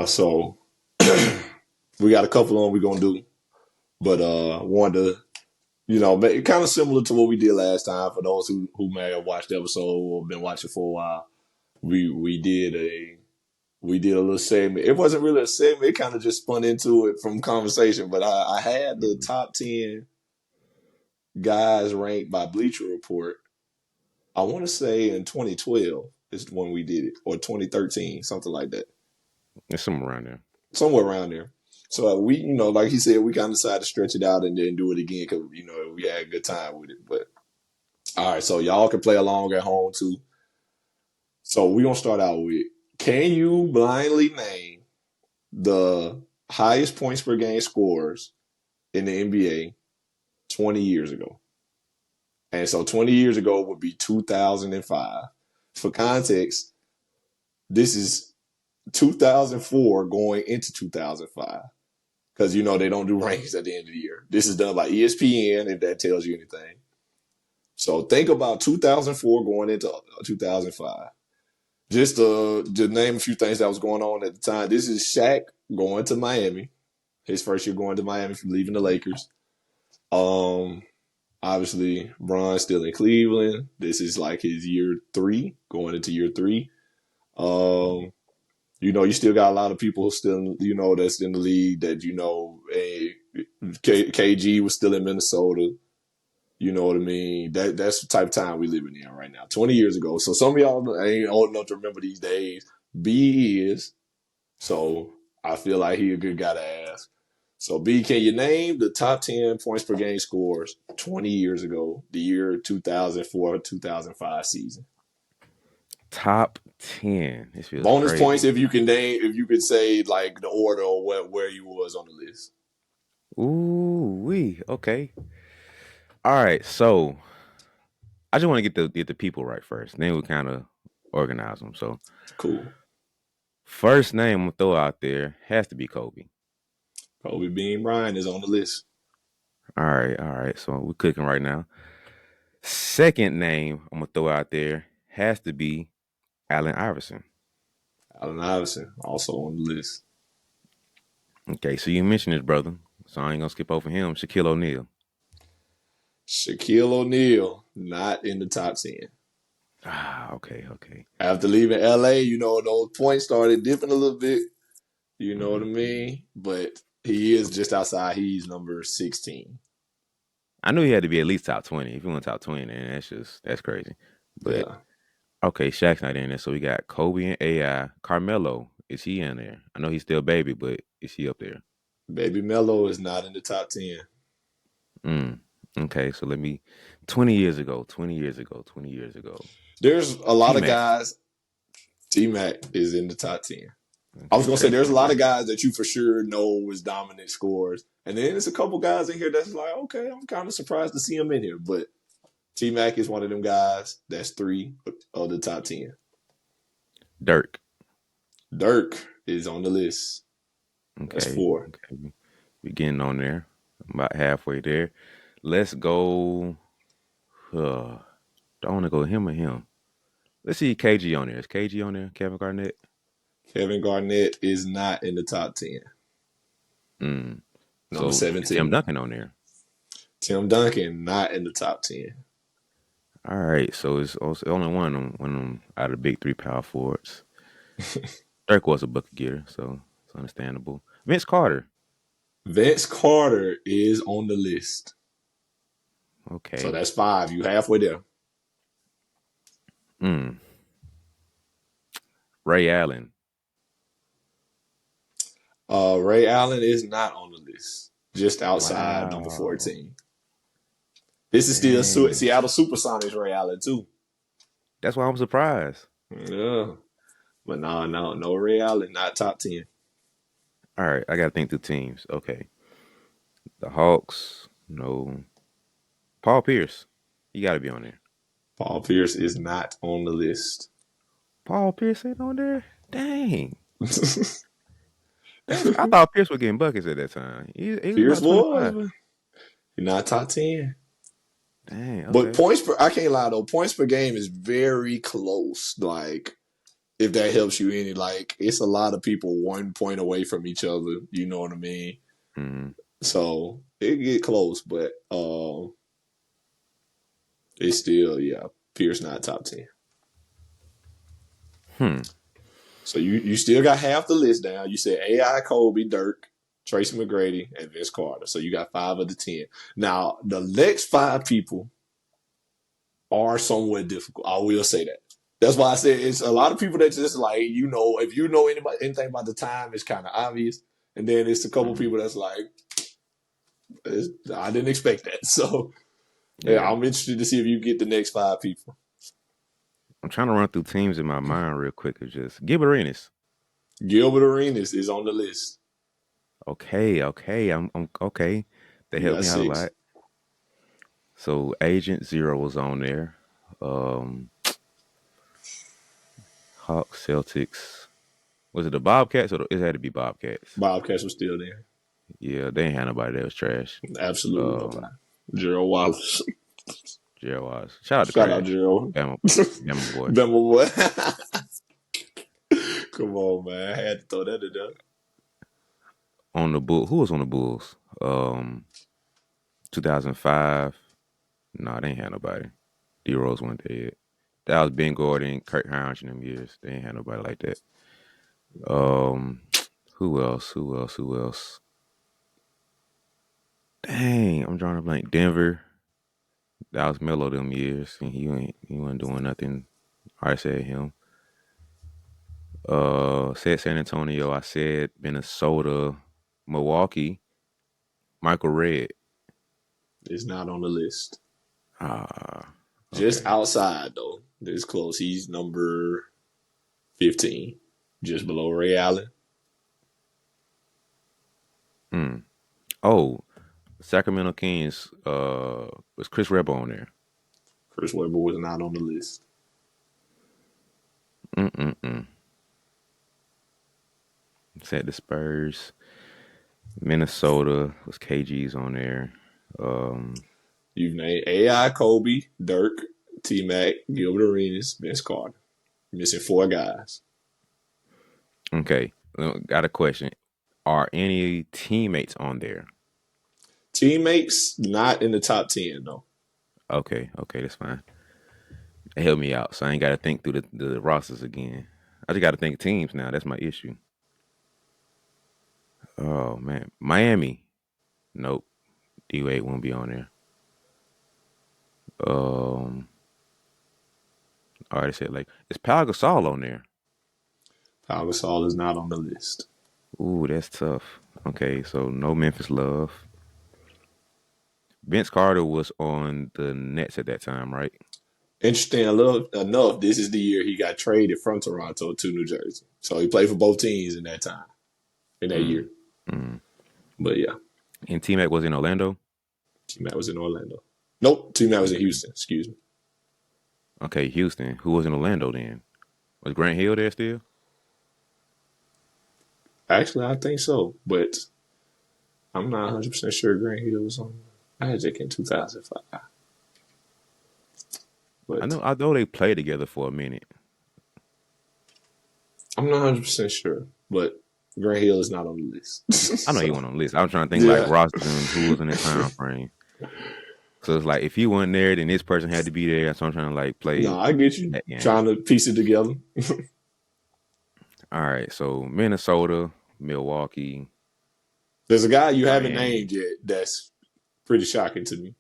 So we got a couple on we're gonna do, but wanted to kind of similar to what we did last time. For those who may have watched the episode or been watching for a while, we did a little segment. It wasn't really a segment; it kind of just spun into it from conversation. But I had the top 10 guys ranked by Bleacher Report. I want to say in 2012 is when we did it, or 2013, something like that. It's somewhere around there. Somewhere around there. So we, like he said, we kind of decided to stretch it out and then do it again because we had a good time with it. But all right, so y'all can play along at home too. So we're gonna start out with: can you blindly name the highest points per game scorers in the NBA 20 years ago? And so 20 years ago would be 2005. For context, this is 2004 going into 2005. Because, they don't do rankings at the end of the year. This is done by ESPN, if that tells you anything. So think about 2004 going into 2005. Just to name a few things that was going on at the time. This is Shaq going to Miami. His first year going to Miami from leaving the Lakers. Obviously, Bron's still in Cleveland. This is like his year 3, going into year 3. You still got a lot of people still, that's in the league that, KG was still in Minnesota. You know what I mean? That's the type of time we living in right now. 20 years ago. So some of y'all ain't old enough to remember these days. B is. So I feel like he a good guy to ask. So B, can you name the top 10 points per game scores 20 years ago, the year 2004-2005 season? Top 10. This feels Bonus crazy. points if you could say like the order or where you was on the list. Ooh, okay. All right, so I just want to get the people right first. Then we kind of organize them. So cool. First name I'm gonna throw out there has to be Kobe. Kobe Bean Bryant is on the list. All right. So we're cooking right now. Second name I'm gonna throw out there has to be Allen Iverson. Allen Iverson also on the list. Okay, so you mentioned his brother, so I ain't gonna skip over him. Shaquille O'Neal. Shaquille O'Neal not in the top 10. Okay. After leaving LA, those points started dipping a little bit. You know what I mean? But he is just outside. He's number 16. I knew he had to be at least top 20. If he went top 20, then that's crazy. But yeah. Okay, Shaq's not in there. So we got Kobe and AI. Carmelo, is he in there? I know he's still baby, but is he up there? Baby Melo is not in the top 10. Okay, so 20 years ago. There's a lot T-Mac. of guys. T-Mac is in the top 10. Okay, I was going to say there's a lot of guys that you for sure know was dominant scorers. And then there's a couple guys in here that's like, okay, I'm kind of surprised to see him in here. But T-Mac is one of them guys. That's 3 of the top 10. Dirk is on the list. Okay. That's 4. Okay. We're getting on there. I'm about halfway there. Let's go. Don't want to go him or him. Let's see KG on there. Is KG on there? Kevin Garnett? Kevin Garnett is not in the top 10. Number 17. Tim Duncan on there. Tim Duncan not in the top 10. All right, so it's only one of them out of the big 3 power forwards. Dirk was a bucket getter, so it's understandable. Vince Carter is on the list. Okay. So that's 5. You halfway there. Ray Allen. Ray Allen is not on the list. Just outside number 14. This is still Seattle Supersonics Ray Allen too. That's why I'm surprised. Yeah. But no Ray Allen, not top 10. All right, I got to think through teams. Okay. The Hawks, no. Paul Pierce, he got to be on there. Paul Pierce is not on the list. Paul Pierce ain't on there? Dang. I thought Pierce was getting buckets at that time. Pierce was. He's not top 10. Dang. Okay. But I can't lie though, points per game is very close. Like, If that helps you any, like it's a lot of people 1 point away from each other. You know what I mean? Mm-hmm. So it get close, but it's still Pierce not top 10. Hmm. So you still got half the list down. You said AI, Kobe, Dirk, Tracy McGrady, and Vince Carter. So you got 5 of the 10. Now the next 5 people are somewhat difficult. I will say that. That's why I said it's a lot of people that just like if you know anything about the time, it's kind of obvious, and then it's a couple Mm-hmm. people that's like I didn't expect that. So yeah, Yeah. I'm interested to see if you get the next 5 people. I'm trying to run through teams in my mind real quick. It's just Gilbert Arenas. Gilbert Arenas is on the list. Okay. I'm okay. They You helped got me out a 6. lot. So Agent Zero was on there. Um, Hawks, Celtics. Was it the Bobcats or it had to be Bobcats? Bobcats was still there. Yeah, they ain't had nobody that was trash. Absolutely nobody. Um, Gerald Wallace. Gerald Wise. Shout out to Shout out Crash. Gerald. Bama, Bama boy. Bama boy. Come on, man. I had to throw that in there. On the Bull, who was on the Bulls? 2005. No, they ain't had nobody. D Rose went dead. That was Ben Gordon, Kurt Heinrich in them years. They ain't had nobody like that. Um, who else? Who else? Dang, I'm drawing a blank. Denver. That was Melo them years, and he wasn't doing nothing. I said him. Said San Antonio. I said Minnesota, Milwaukee. Michael Redd. It's not on the list. Ah, Just okay. outside, though. It's close. He's number 15, just below Ray Allen. Hmm. Oh, Sacramento Kings. Was Chris Webber on there? Chris Webber was not on the list. Mm-mm-mm. Said the Spurs. Minnesota was KG's on there. Um, You've named AI, Kobe, Dirk, T Mac, Gilbert Arenas, Vince Carter. Missing 4 guys. okay, got a question. Are any teammates on there? Teammates, not in the top 10, though. Okay, that's fine. It helped me out, so I ain't got to think through the rosters again. I just got to think teams now. That's my issue. Oh man, Miami. Nope. D-Wade won't be on there. I already said like is Pau Gasol on there? Pau Gasol is not on the list. Ooh, that's tough. Okay, so no Memphis Love. Vince Carter was on the Nets at that time, right? Interesting enough, this is the year he got traded from Toronto to New Jersey. So he played for both teams in that time, in that Mm, year. mm. But yeah, And T Mac was in Orlando. T Mac was in Orlando. Nope, T Mac was in Houston. Excuse me. Okay, Houston. Who was in Orlando then? Was Grant Hill there still? Actually, I think so, but I'm not 100% sure Grant Hill was on Magic in 2005. But I know they played together for a minute. I'm not 100% sure. But Grant Hill is not on the list. I know he So, went on the list. I was trying to think like yeah. roster and who was in the time frame. So it's like if he wasn't there, then this person had to be there. So I'm trying to like No, play I get you. that game. Trying to piece it together. All right, so Minnesota, Milwaukee, There's a guy you haven't Miami. named yet that's pretty shocking to me.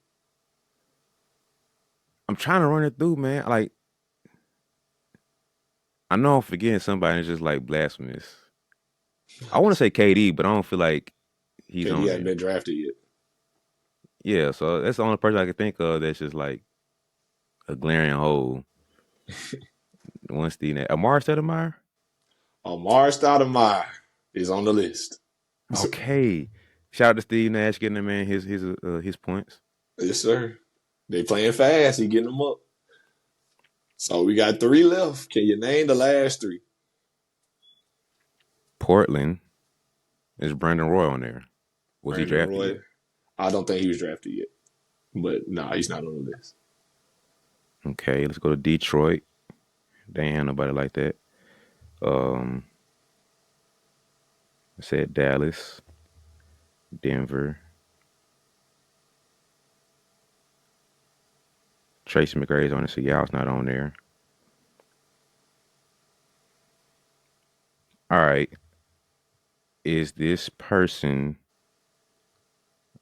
I'm trying to run it through, man. Like I know I'm forgetting somebody. It's just like blasphemous. I want to say KD, but I don't feel like he's KD on hasn't there. been drafted yet. Yeah, so that's the only person I can think of that's just like a glaring hole. One Steve Nash. Amar Stoudemire? Amar Stoudemire is on the list. Okay. Shout out to Steve Nash getting the man his points. Yes, sir. They playing fast. He getting them up. So we got 3 left. Can you name the last 3? Portland is Brandon Roy on there. Was he Brandon drafted Roy. yet? I don't think he was drafted yet. But nah, he's not on the list. Okay, let's go to Detroit. They ain't have nobody like that. Um, I said Dallas, Denver. Tracy McGrady's on it, so y'all's not on there. All right. Is this person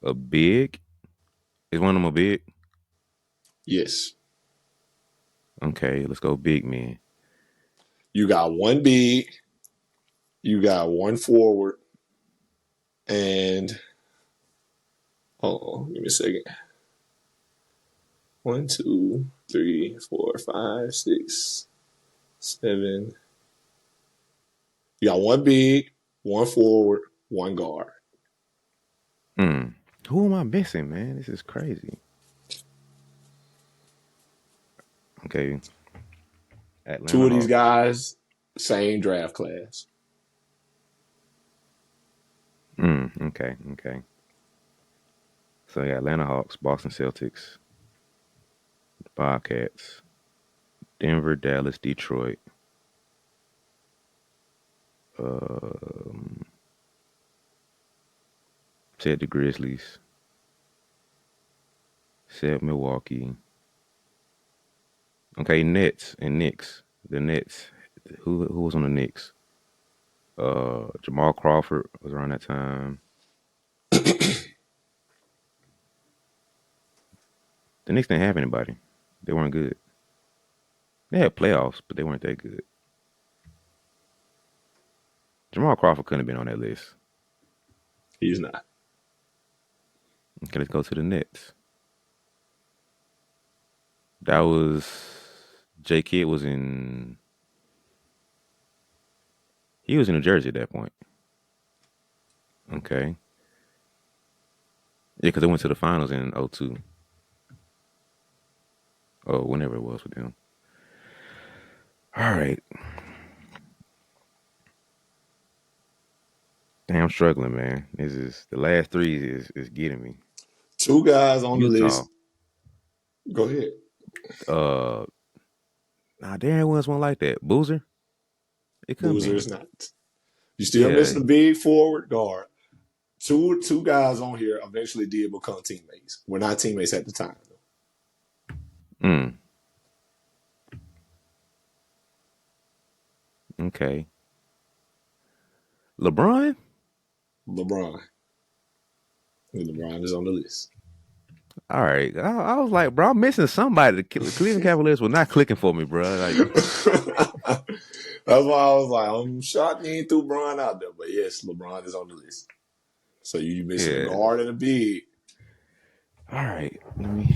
a big? Is one of them a big? Yes. Okay, let's go big man. You got one big, you got one forward, and hold on, give me a second. 1, 2, 3, 4, 5, 6, 7. You got one big, one forward, one guard. Hmm. Who am I missing, man? This is crazy. Okay, Two Atlanta of these Hawks. guys, same draft class. Okay, okay. So yeah, Atlanta Hawks, Boston Celtics, Bobcats, Denver, Dallas, Detroit. Um, said the Grizzlies. Said Milwaukee. Okay, Nets and Knicks. The Nets. Who was on the Knicks? Jamal Crawford was around that time. The Knicks didn't have anybody. They weren't good. They had playoffs, but they weren't that good. Jamal Crawford couldn't have been on that list. He's not. Okay, let's go to the Nets. That was J Kidd was in. He was in New Jersey at that point. Okay, yeah, because they went to the finals in '02. Oh, whenever it was with them. All right. Damn, I'm struggling, man. This is the last three is getting me. Two guys on the Utah. list. Go ahead. Uh, Darren Williams one like that. Boozer. It couldn't Boozer be. is not. You still Yeah. missing a big forward guard. Two guys on here eventually did become teammates. We're not teammates at the time. Mm, okay. LeBron. LeBron. LeBron is on the list. All right. I was like, bro, I'm missing somebody. The Cleveland Cavaliers were not clicking for me, bro. Like, That's why I was like, I'm shocked you ain't threw Bron out there. But yes, LeBron is on the list. So you missing a yeah. guard and a big. All right. Let me.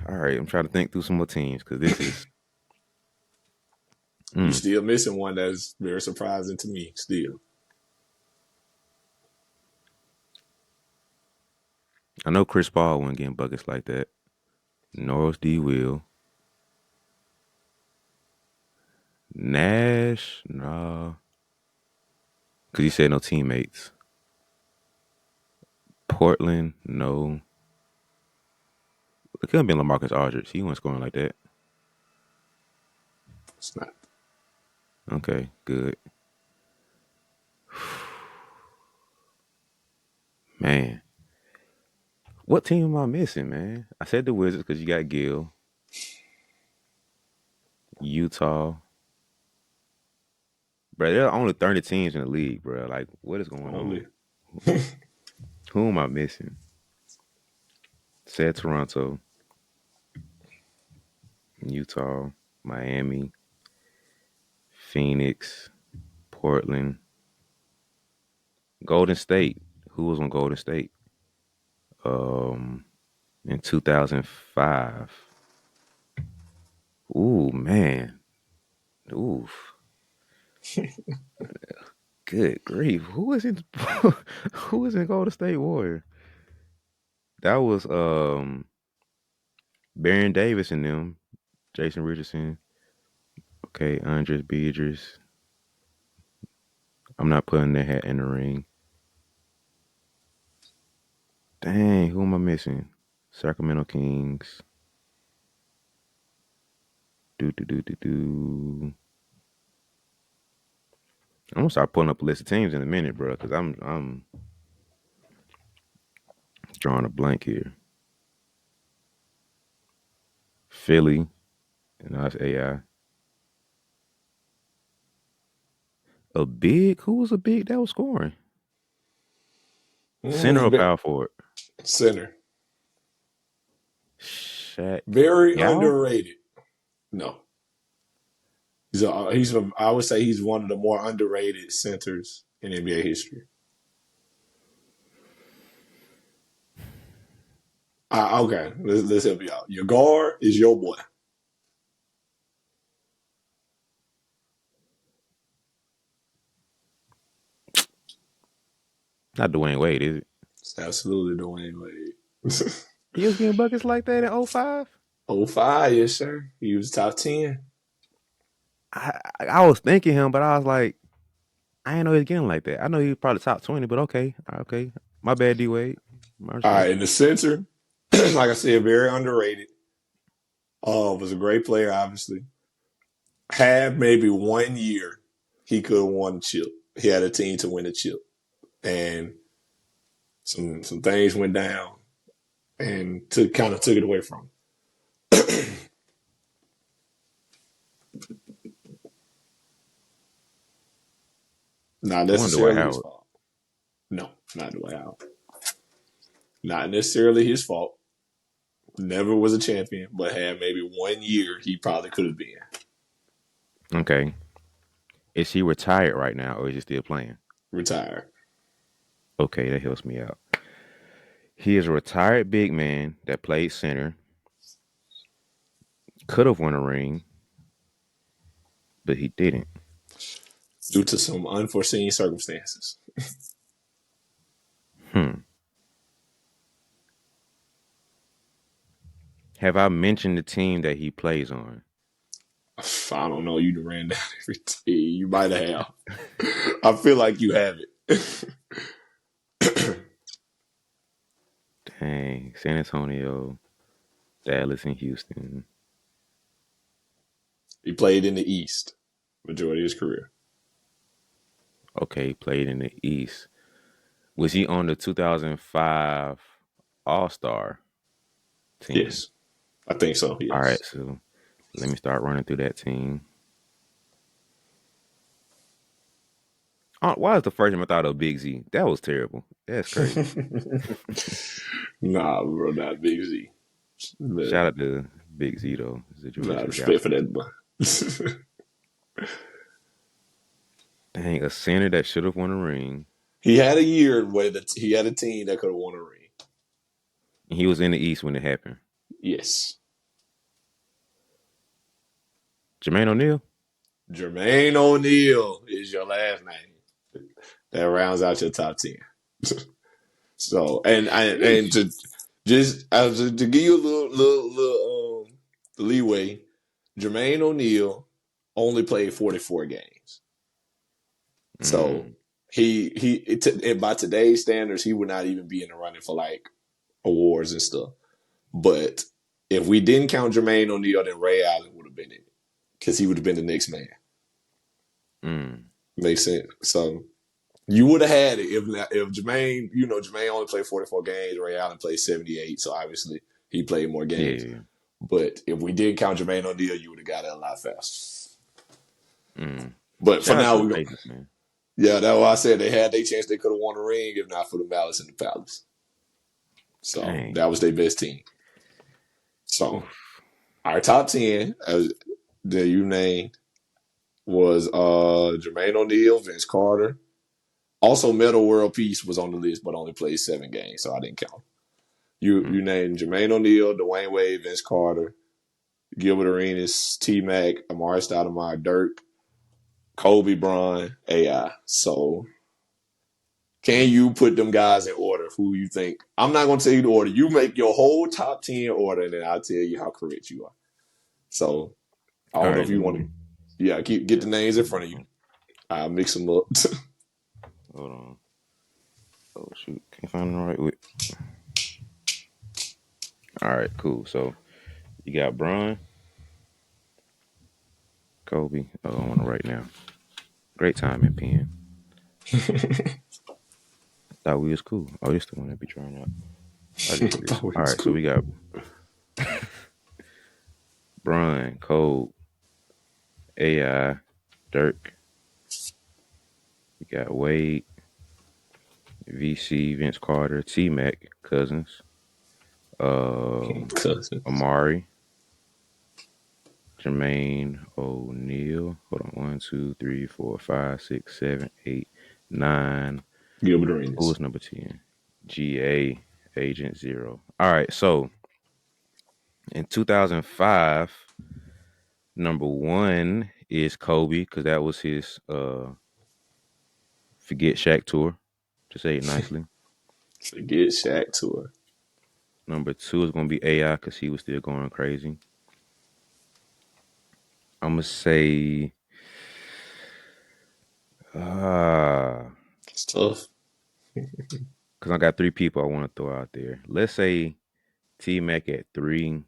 All right. I'm trying to think through some more teams because this is. You Mm, still missing one that's very surprising to me. Still, I know Chris Paul wasn't getting buckets like that. Norris D. Will. Nash. Nah. Because he said no teammates. Portland. No. It couldn't be LaMarcus Aldridge. He wasn't scoring like that. it's not. Okay. Good. Man. What team am I missing, man? I said the Wizards because you got Gill, Utah. Bro, there are only 30 teams in the league, bro. Like, what is going on? Only Who am I missing? Said Toronto, Utah, Miami, Phoenix, Portland, Golden State. Who was on Golden State? Um, in 2005. Ooh, man. Oof. Good grief. Who is in who is in Golden State Warrior? That was Baron Davis and them, Jason Richardson. Okay, Andres Beatrice. I'm not putting their hat in the ring. Dang, who am I missing? Sacramento Kings. Do do do do do. I'm gonna start pulling up a list of teams in a minute, bro, because I'm drawing a blank here. Philly, and that's AI. A big? Who was a big that was scoring? Center or power forward? Center. Shaq Very Yao? underrated. No. I would say he's one of the more underrated centers in NBA history. Okay, let's help you out. Your guard is your boy. Not Dwayne Wade, is it? It's absolutely Dwayne Wade. He was getting buckets like that in 05? 05, yes, sir. He was top 10. I was thinking him, but I was like, I didn't know he was getting like that. I know he was probably top 20, but okay. Okay. My bad, D Wade. My All right, respect. in the center, like I said, very underrated. Was a great player, obviously. Had maybe 1 year he could have won the chip. He had a team to win the chip. And some things went down and took it away from him. Not I wonder Dwight necessarily his Howard. fault. No, not Dwight Howard. Not necessarily his fault. Never was a champion, but had maybe 1 year he probably could have been. Okay. Is he retired right now or is he still playing? Retired. Okay, that helps me out. He is a retired big man that played center, could have won a ring, but he didn't. Due to some unforeseen circumstances. Hmm. Have I mentioned the team that he plays on? I don't know. You ran down every team. You might have. I feel like you have it. Dang. San Antonio, Dallas, and Houston. He played in the East majority of his career. Okay, he played in the East. Was he on the 2005 All Star team? Yes. I think so, All right, yes. so let me start running through that team. Why is the first time I thought of Big Z? That was terrible. That's crazy. Nah, bro, not Big Z. But Shout out to Big Z though. nah, Situations got respect for that boy. dang a center that should have won a ring. He had a year where he had a team that could have won a ring. And he was in the East when it happened. Yes. Jermaine O'Neal. Jermaine O'Neal is your last name. That rounds out your top 10. So, and Sheesh. to to give you a little leeway, Jermaine O'Neal only played 44 games. So Mm, by today's standards, he would not even be in the running for like awards and stuff. But if we didn't count Jermaine O'Neal, then Ray Allen would have been in it because he would have been the next man. mm. Makes sense. So you would have had it if Jermaine, Jermaine only played 44 games. Ray Allen played 78, so obviously he played more games. Yeah. But if we did count Jermaine O'Neal, you would have got it a lot faster. Mm. But for Shout out to now, the we go. Pacers, man. Yeah, that's why I said they had their chance. They could have won a ring if not for the Malice and the Palace. So Dang. that was their best team. So Oof. our top 10 that you named was Jermaine O'Neal, Vince Carter. Also, Metal World Peace was on the list, but only played 7 games, so I didn't count. You Mm. named Jermaine O'Neal, Dwayne Wade, Vince Carter, Gilbert Arenas, T Mac, Amari Stoudemire, Dirk, Kobe Bryant, AI. So can you put them guys in order? Who you think? I'm not gonna tell you the order. You make your whole top 10 order, and then I'll tell you how correct you are. So I All don't know right, if you let want to. me. Yeah, get Yeah, the names in let me front of you. I'll mix them up. hold on. Oh shoot, can't find the right way. All right, cool. So you got Bron, Kobe. Oh, I want to write now. Great time in pen. Thought we was cool. Oh, this the one that be trying out. I did this. Thought it All was right, so cool. we got Brian, Cole, AI, Dirk. We got Wade, VC, Vince Carter, T Mac, Cousins, um, Cousins. Amari, Jermaine O'Neal. Hold on, 1, 2, 3, 4, 5, 6, 7, 8, 9. Gilbert Who Arenas. was number 10? GA, Agent Zero. All right, so in 2005, number one is Kobe because that was his Forget Shaq tour, to say it nicely. Forget Shaq tour. Number two is going to be AI because he was still going crazy. I'm going to say, because It's tough. I got three people I want to throw out there. Let's say T Mac at 3,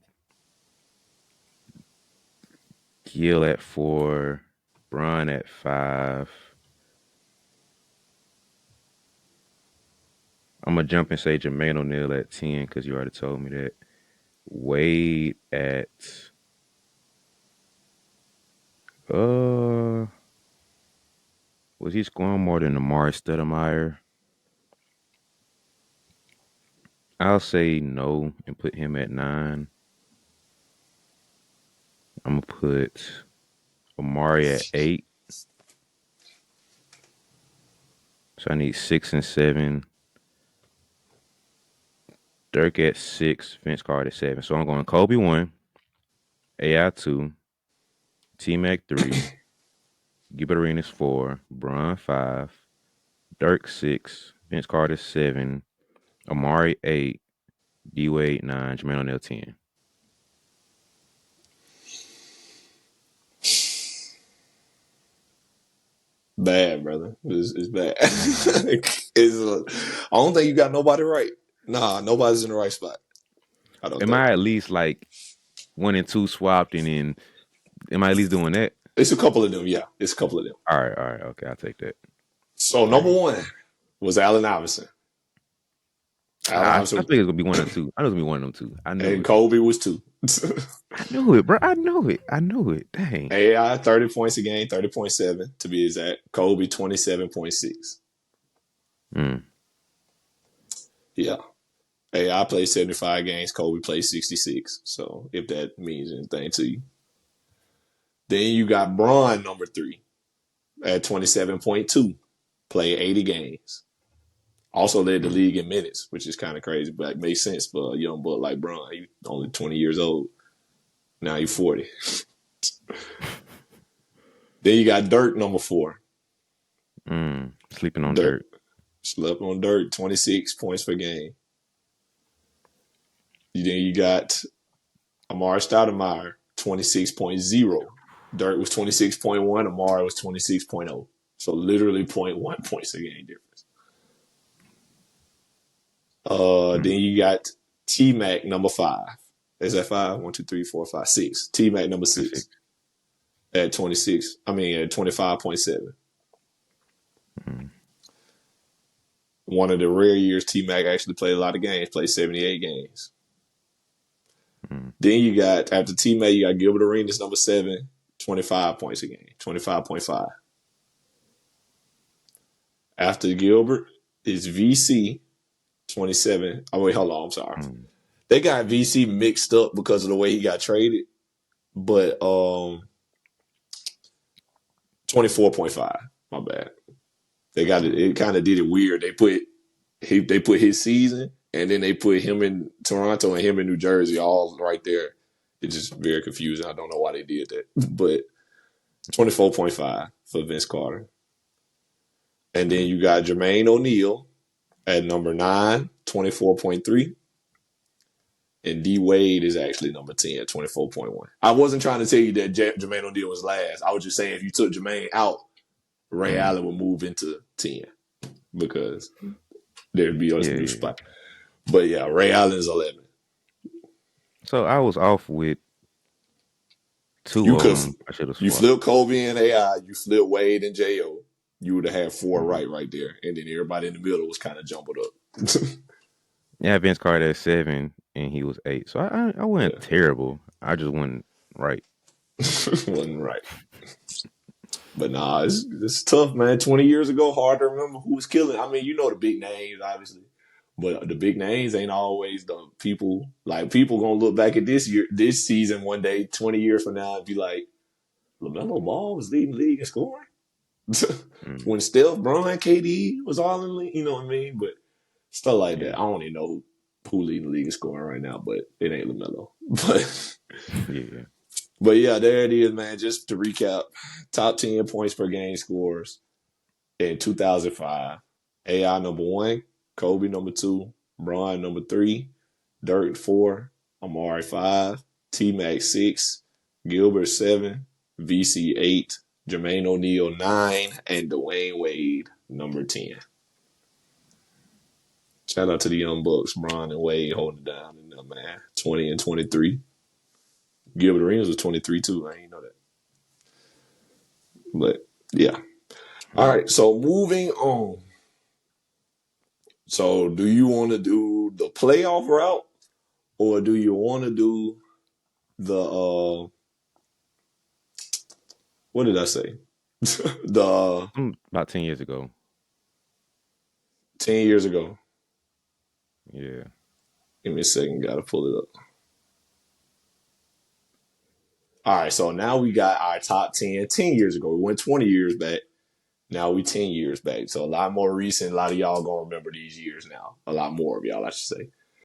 Gill at 4, Bron at 5. I'm going to jump and say Jermaine O'Neal at 10 because you already told me that. Wade at was he scoring more than Amari Stoudemire? I'll say no and put him at 9. I'm gonna put Amari at 8. So I need 6 and 7. Dirk at 6. Vince Carter at 7. So I'm going Kobe 1, AI 2, T Mac 3, Gilbert Arenas 4, Bron 5, Dirk 6, Vince Carter 7, Amari 8, D Wade 9, Jermaine O'Neal 10. Bad, brother. It's bad. I don't think you got nobody right. Nah, nobody's in the right spot. I don't Am think. I at least like 1 and 2 swapped and then am I at least doing that? It's a couple of them. Yeah, it's a couple of them. All right, okay, I'll take that. So number Dang. one was Allen Iverson. Allen I Iverson think it's gonna be one or two. I know it's gonna be one of them two. I knew and it. Kobe was two. I knew it, bro. I know it. I knew it. Dang. AI 30 points a game, 30.7 to be exact. Kobe 27.6. Mm. Yeah. AI played 75 games, Kobe played 66. So if that means anything to you. Then you got Bron number 3 at 27.2. Played 80 games. Also led the Mm. league in minutes, which is kind of crazy, but it makes sense for a young buck like Bron. He's only 20 years old. Now he's 40. Then you got Dirk number 4. Sleeping on Dirk dirt. slept on Dirk, 26 points per game. Then you got Amari Stoudemire, 26.0. Dirk was 26.1. Amari was 26.0. So literally zero point 0.1 points a game difference. Then you got T Mac number 5. Is that 5? 1, 2, 3, 4, 5, 6. T Mac number That's 6 it. at 26. I mean at 25.7. Mm. One of the rare years T Mac actually played a lot of games, played 78 games. Mm. Then you got, after T Mac, you got Gilbert Arenas number 7, 25 points a game, 25.5. After Gilbert is VC, 27. Oh, wait, hold on. I'm sorry. Mm. They got VC mixed up because of the way he got traded, but 24.5. My bad. They got it. It kind of did it weird. They put his season, and then they put him in Toronto and him in New Jersey all right there. It's just very confusing. I don't know why they did that, but 24.5 for Vince Carter. And then Mm. you got Jermaine O'Neal at number 9, 24.3. And D Wade is actually number 10, 24.1. I wasn't trying to tell you that Jermaine O'Neal was last. I was just saying if you took Jermaine out, Ray Mm. Allen would move into 10 because there'd be a Yeah, new yeah. spot. But yeah, Ray Allen is 11. So I was off with two You of could them. I should have you swapped. flip Kobe and AI, you flip Wade and Jo. you would have had four Mm. right there, and then everybody in the middle was kind of jumbled up. Yeah, Vince Carter at 7 and he was 8. So I wasn't Yeah, terrible. I just wasn't right. wasn't right. But nah, it's tough, man. 20 years ago, hard to remember who was killing. I mean, you know the big names, obviously, but the big names ain't always the people. Like people gonna look back at this season one day, 20 years from now, and be like, LaMelo Ball was leading the league in scoring Mm. when Steph, Bron, KD was all in the league. You know what I mean? But stuff like that. Yeah. I don't even know who leading the league in scoring right now, but it ain't LaMelo. But Yeah. but yeah, there it is, man. Just to recap, top 10 points per game scores in 2005. AI number one, Kobe number two, Bron number three, Dirk four, Amari five, T Mac six, Gilbert seven, VC eight, Jermaine O'Neal nine, and Dwayne Wade number 10. Shout out to the Young Bucks, Bron and Wade holding it down in there, man. 20 and 23. Gilbert Arenas was 23 too. I didn't know that. But yeah. All Yeah. right. So moving on. So do you want to do the playoff route or do you want to do the what did I say? The About 10 years ago. 10 years ago. Yeah. Give me a second, gotta pull it up. All right, so now we got our top 10 years ago. We went 20 years back. Now we 10 years back. So a lot more recent. A lot of y'all gonna remember these years now. A lot more of y'all, I should say.